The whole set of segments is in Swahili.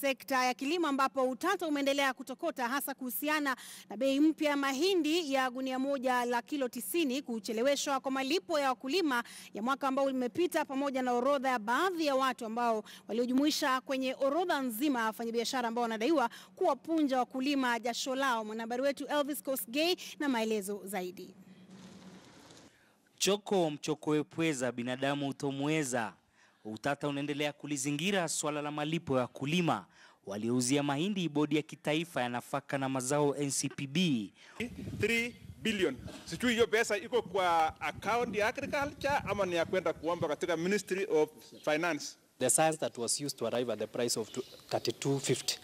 sekta ya kilimo ambapo utata umeendelea kutokota hasa kuhusiana na bei mpya ya mahindi ya gunia moja la kilo 90, kucheleweshwa kwa malipo ya wakulima ya mwaka ambao uliopita, pamoja na orodha ya baadhi ya watu ambao waliojumuisha kwenye orodha nzima ya wafanyibisahra ambao wanadaiwa kuwapunja wakulima jasho lao. Mwanahabari wetu Elvis Kosgei na maelezo zaidi. Choko mchoko pweza binadamu utomweza. Utata unaendelea kulizingira swala la malipo ya wakulima waliouzia mahindi bodi ya kitaifa ya nafaka na mazao NCPB. 3 billion. Sijui hiyo pesa iko kwa account ya agriculture ama ni ya kwenda kuomba katika Ministry of Finance. The science that was used to arrive at the price of 32.50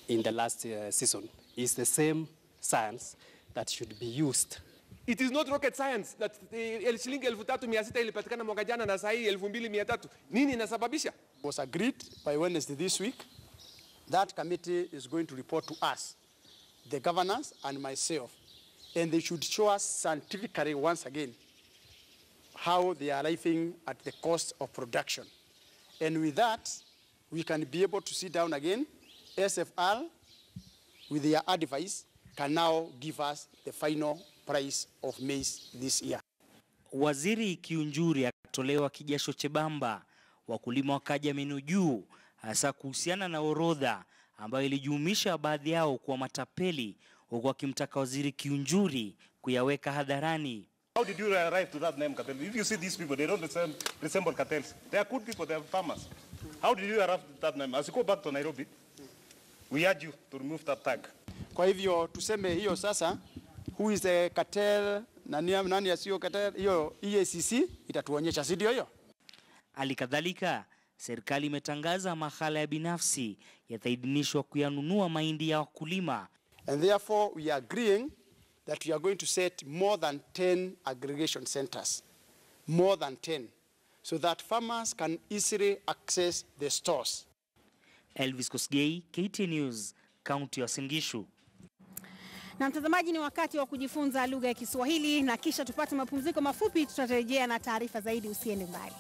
in the last season is the same science that should be used. It is not rocket science that shilingi 3,600 ilipatikana mwaka jana na sasa hii 2,300. Nini inasababisha? Was agreed by Wednesday this week. That committee is going to report to us, the governors and myself, and they should show us scientifically once again how they are arriving at the cost of production. And with that, we can be able to sit down again. SFR, with their advice, can now give us the final price of maize this year. Waziri Kiunjuri akatolewa kijasho chebamba, wakulima wakaja meno juu, hasa kuhusiana na orodha ambayo ilijumuisha baadhi yao kwa matapeli, huku akimtaka Waziri Kiunjuri kuyaweka hadharani. How did you arrive to that name, cartel? If you see these people, they don't resemble cartels. They are good people, they are farmers. How did you arrive to that name? As you go back to Nairobi, we urge you to remove that tag. Kwa hivyo tuseme hiyo sasa, who is the cartel, nani asiyo cartel, hiyo EACC itatuonyesha, si ndio hiyo? Alikadhalika, serikali imetangaza mahala ya binafsi yataidhinishwa kuyanunua mahindi ya wakulima. And therefore we are agreeing that we are going to set more than 10 aggregation centers, more than 10, so that farmers can easily access the stores. Elvis Kosgei, KTN News, County ya Uasin Gishu. Na mtazamaji, ni wakati wa kujifunza lugha ya Kiswahili na kisha tupate mapumziko mafupi, tutarejea na taarifa zaidi, usiende mbali.